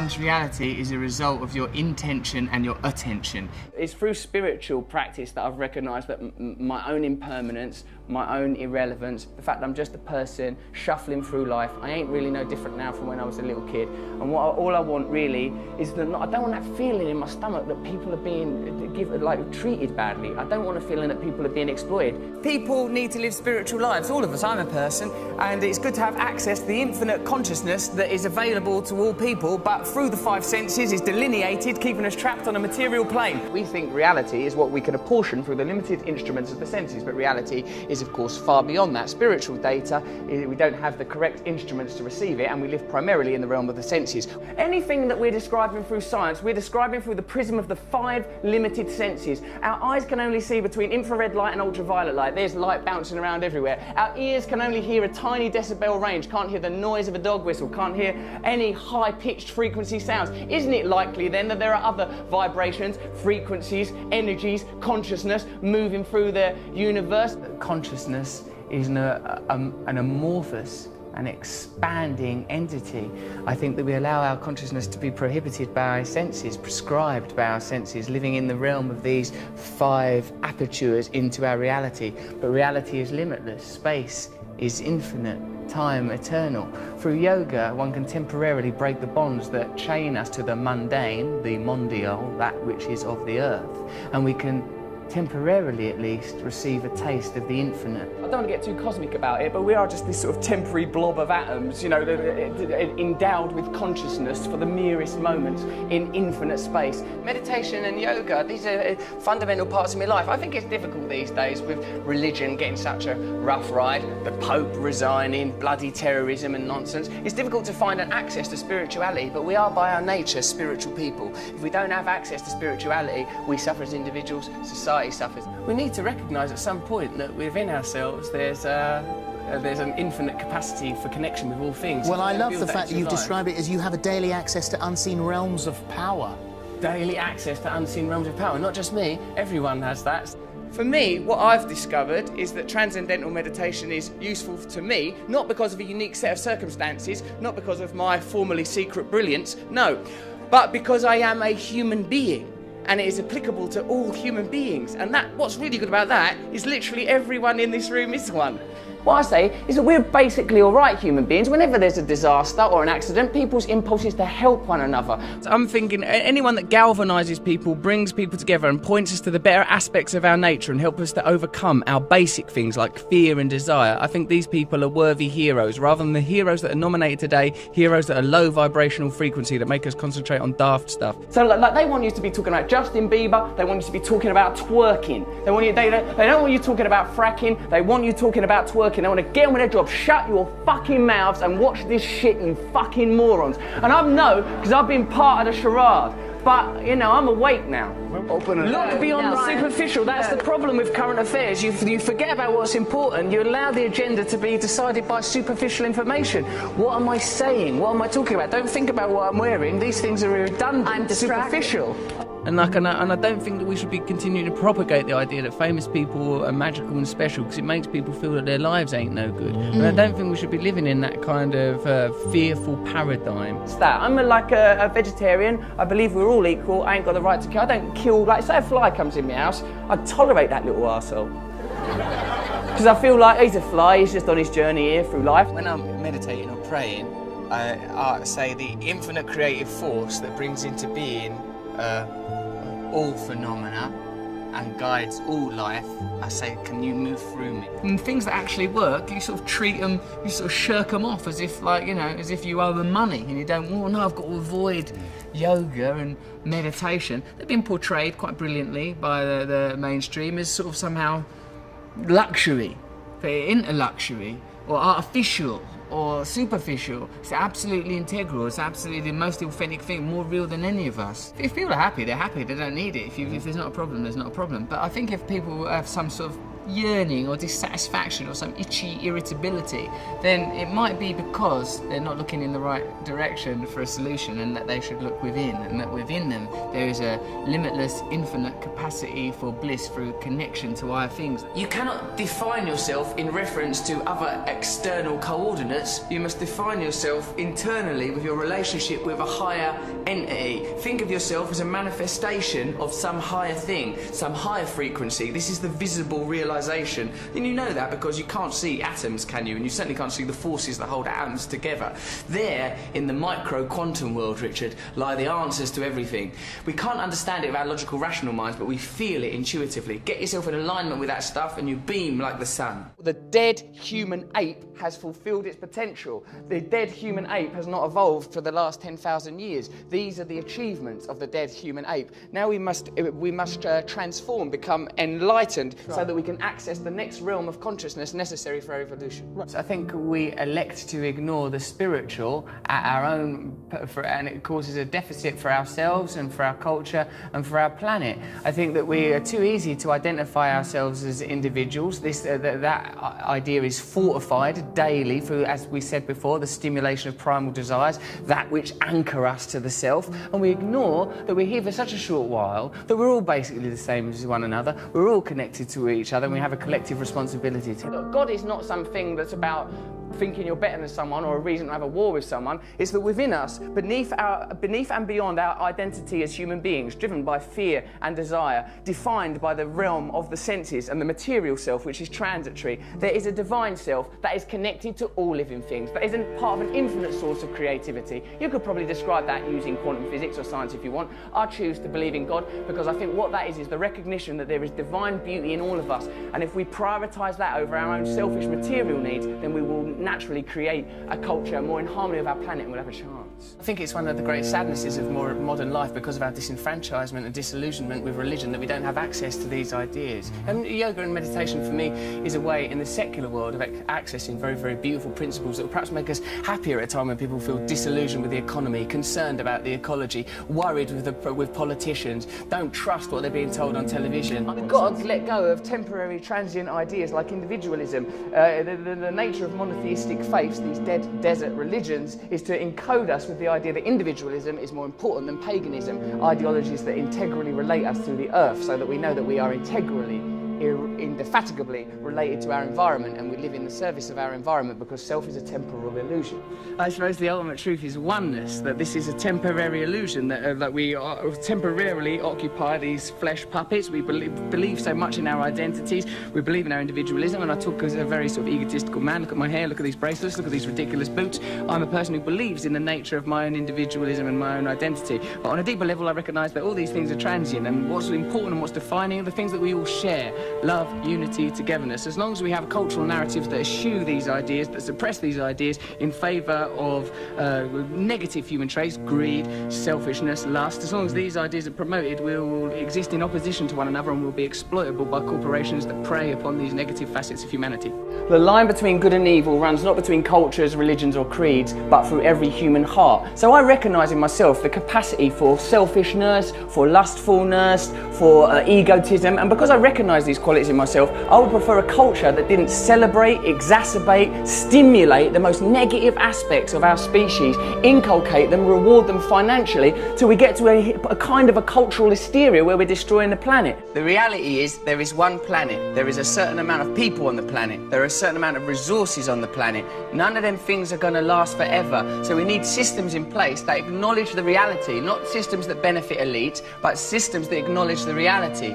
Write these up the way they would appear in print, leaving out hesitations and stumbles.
Sometimes reality is a result of your intention and your attention. It's through spiritual practice that I've recognised that my own impermanence, my own irrelevance, the fact that I'm just a person shuffling through life, I ain't really no different now from when I was a little kid. And all I want really is that I don't want that feeling in my stomach that people are being treated badly. I don't want a feeling that people are being exploited. People need to live spiritual lives, all of us. I'm a person, and it's good to have access to the infinite consciousness that is available to all people, but through the five senses is delineated, keeping us trapped on a material plane. We think reality is what we can apportion through the limited instruments of the senses, but reality is of course far beyond that. Spiritual data, we don't have the correct instruments to receive it, and we live primarily in the realm of the senses. Anything that we're describing through science, we're describing through the prism of the five limited senses. Our eyes can only see between infrared light and ultraviolet light. There's light bouncing around everywhere. Our ears can only hear a tiny decibel range, can't hear the noise of a dog whistle, can't hear any high-pitched frequency sounds. Isn't it likely then that there are other vibrations, frequencies, energies, consciousness moving through the universe? Consciousness is an amorphous and expanding entity. I think that we allow our consciousness to be prohibited by our senses, prescribed by our senses, living in the realm of these five apertures into our reality. But reality is limitless, space is infinite, time eternal. Through yoga, one can temporarily break the bonds that chain us to the mundane, the mondial, that which is of the earth, and we can temporarily at least receive a taste of the infinite. I don't want to get too cosmic about it, but we are just this sort of temporary blob of atoms, you know, endowed with consciousness for the merest moments in infinite space. Meditation and yoga, these are fundamental parts of my life. I think it's difficult these days with religion getting such a rough ride, the Pope resigning, bloody terrorism and nonsense. It's difficult to find an access to spirituality, but we are by our nature spiritual people. If we don't have access to spirituality, we suffer as individuals, society suffers. We need to recognise at some point that within ourselves there's an infinite capacity for connection with all things. Well, I love the fact that you've described it as you have a daily access to unseen realms of power. Daily access to unseen realms of power. Not just me, everyone has that. For me, what I've discovered is that transcendental meditation is useful to me, not because of a unique set of circumstances, not because of my formerly secret brilliance, no, but because I am a human being. And it is applicable to all human beings. And what's really good about that is literally everyone in this room is one. What I say is that we're basically all right human beings. Whenever there's a disaster or an accident, people's impulse is to help one another. So I'm thinking anyone that galvanises people, brings people together and points us to the better aspects of our nature and help us to overcome our basic things like fear and desire, I think these people are worthy heroes, rather than the heroes that are nominated today, heroes that are low vibrational frequency that make us concentrate on daft stuff. So like they want you to be talking about Justin Bieber, they want you to be talking about twerking. They don't want you talking about fracking, they want you talking about twerking. They want to get on with their job, shut your fucking mouths and watch this shit, you fucking morons. And I know, because I've been part of the charade. But, you know, I'm awake now. Look beyond the superficial. That's the problem with current affairs. You forget about what's important. You allow the agenda to be decided by superficial information. What am I saying? What am I talking about? Don't think about what I'm wearing. These things are redundant. I'm superficial. And I don't think that we should be continuing to propagate the idea that famous people are magical and special, because it makes people feel that their lives ain't no good. And I don't think we should be living in that kind of fearful paradigm. It's that. I'm like a vegetarian. I believe we're all equal. I ain't got the right to kill. I don't kill, like, say a fly comes in my house, I'd tolerate that little arsehole. Because I feel like he's a fly, he's just on his journey here through life. When I'm meditating or praying, I say the infinite creative force that brings into being all phenomena and guides all life, I say, can you move through me? And things that actually work, you sort of treat them, you sort of shirk them off as if, like, you know, as if you owe them money and you don't, oh no, I've got to avoid yoga and meditation. They've been portrayed quite brilliantly by the mainstream as sort of somehow luxury, into luxury, or artificial, or superficial. It's absolutely integral. It's absolutely the most authentic thing, more real than any of us. If people are happy, they're happy. They don't need it. If there's not a problem, there's not a problem. But I think if people have some sort of yearning or dissatisfaction or some itchy irritability, then it might be because they're not looking in the right direction for a solution, and that they should look within, and that within them there is a limitless, infinite capacity for bliss through connection to higher things. You cannot define yourself in reference to other external coordinates. You must define yourself internally with your relationship with a higher entity. Think of yourself as a manifestation of some higher thing, some higher frequency. This is the visible realization. And you know that because you can't see atoms, can you? And you certainly can't see the forces that hold atoms together. There, in the micro quantum world, Richard, lie the answers to everything. We can't understand it with our logical, rational minds, but we feel it intuitively. Get yourself in alignment with that stuff and you beam like the sun. The dead human ape has fulfilled its potential. The dead human ape has not evolved for the last 10,000 years. These are the achievements of the dead human ape. Now we must transform, become enlightened, so that we can access the next realm of consciousness necessary for our evolution. Right. So I think we elect to ignore the spiritual at our own, and it causes a deficit for ourselves and for our culture and for our planet. I think that we are too easy to identify ourselves as individuals. That idea is fortified daily through, as we said before, the stimulation of primal desires, that which anchor us to the self, and we ignore that we're here for such a short while, that we're all basically the same as one another, we're all connected to each other, and we have a collective responsibility to. Look, God is not something that's about thinking you're better than someone or a reason to have a war with someone. It's that within us, beneath and beyond our identity as human beings, driven by fear and desire, defined by the realm of the senses and the material self, which is transitory, there is a divine self that is connected to all living things, that is part of an infinite source of creativity. You could probably describe that using quantum physics or science if you want. I choose to believe in God because I think what that is the recognition that there is divine beauty in all of us, and if we prioritise that over our own selfish material needs, then we will naturally create a culture more in harmony with our planet, and we'll have a chance. I think it's one of the great sadnesses of modern life, because of our disenfranchisement and disillusionment with religion, that we don't have access to these ideas. And yoga and meditation for me is a way in the secular world of accessing very, very beautiful principles that will perhaps make us happier at a time when people feel disillusioned with the economy, concerned about the ecology, worried with politicians, don't trust what they're being told on television. We've got to let go of temporary, transient ideas like individualism. The nature of monotheistic faiths, these dead desert religions, is to encode us with the idea that individualism is more important than paganism, ideologies that integrally relate us to the earth, so that we know that we are integrally, indefatigably related to our environment, and we live in the service of our environment, because self is a temporal illusion. I suppose the ultimate truth is oneness, that this is a temporary illusion, that we temporarily occupy these flesh puppets. We believe so much in our identities, we believe in our individualism, and I talk as a very sort of egotistical man. Look at my hair, look at these bracelets, look at these ridiculous boots. I'm a person who believes in the nature of my own individualism and my own identity, but on a deeper level I recognise that all these things are transient, and what's important and what's defining are the things that we all share: love, unity, togetherness. As long as we have cultural narratives that eschew these ideas, that suppress these ideas in favour of negative human traits, greed, selfishness, lust, as long as these ideas are promoted, we'll exist in opposition to one another, and we'll be exploitable by corporations that prey upon these negative facets of humanity. The line between good and evil runs not between cultures, religions or creeds, but through every human heart. So I recognise in myself the capacity for selfishness, for lustfulness, for egotism, and because I recognise these qualities in myself, I would prefer a culture that didn't celebrate, exacerbate, stimulate the most negative aspects of our species, inculcate them, reward them financially, till we get to a kind of a cultural hysteria where we're destroying the planet. The reality is there is one planet, there is a certain amount of people on the planet, there are a certain amount of resources on the planet. None of them things are going to last forever, so we need systems in place that acknowledge the reality, not systems that benefit elites, but systems that acknowledge the reality.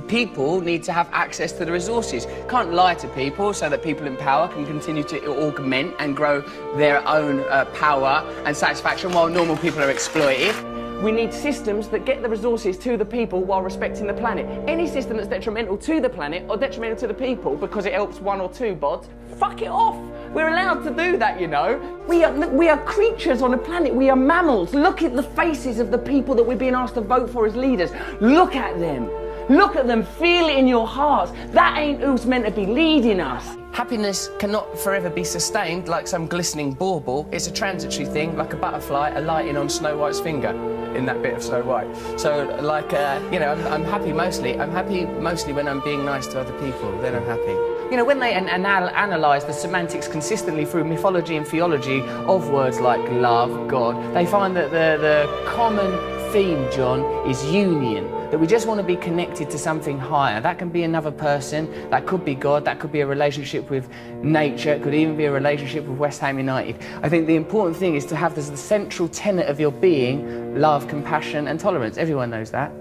People need to have access to the resources. Can't lie to people so that people in power can continue to augment and grow their own power and satisfaction while normal people are exploited. We need systems that get the resources to the people while respecting the planet. Any system that's detrimental to the planet or detrimental to the people because it helps one or two bods, fuck it off. We're allowed to do that, you know. We are creatures on a planet. We are mammals. Look at the faces of the people that we're being asked to vote for as leaders. Look at them. Look at them, feel it in your hearts. That ain't who's meant to be leading us. Happiness cannot forever be sustained like some glistening bauble. It's a transitory thing, like a butterfly alighting on Snow White's finger. in that bit of Snow White. So, like, you know, I'm happy mostly. I'm happy mostly when I'm being nice to other people. Then I'm happy. You know, when they analyse the semantics consistently through mythology and theology of words like love, God, they find that the common theme, John, is union. That we just want to be connected to something higher. That can be another person, that could be God, that could be a relationship with nature, it could even be a relationship with West Ham United. I think the important thing is to have as the central tenet of your being love, compassion and tolerance. Everyone knows that.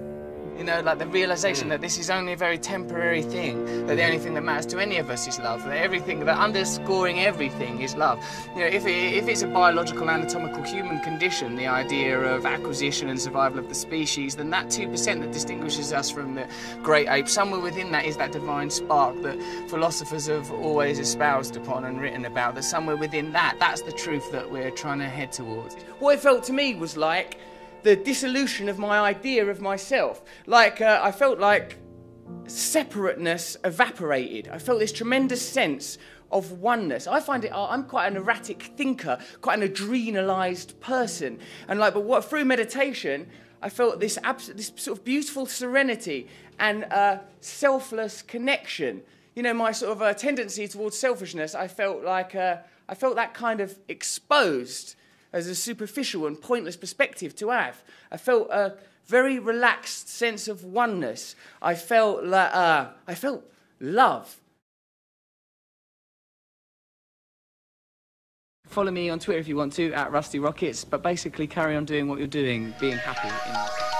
You know, like the realisation that this is only a very temporary thing, that the only thing that matters to any of us is love, that everything, that underscoring everything is love. You know, if it's a biological, anatomical human condition, the idea of acquisition and survival of the species, then that 2% that distinguishes us from the great apes, somewhere within that is that divine spark that philosophers have always espoused upon and written about, that somewhere within that, that's the truth that we're trying to head towards. What it felt to me was like the dissolution of my idea of myself. Like, I felt like separateness evaporated. I felt this tremendous sense of oneness. I find it, I'm quite an erratic thinker, quite an adrenalised person. And like, but through meditation, I felt this sort of beautiful serenity and selfless connection. You know, my sort of tendency towards selfishness, I felt like, I felt that kind of exposed as a superficial and pointless perspective to have. I felt a very relaxed sense of oneness. I felt love. Follow me on Twitter if you want to, @RustyRockets, but basically carry on doing what you're doing, being happy in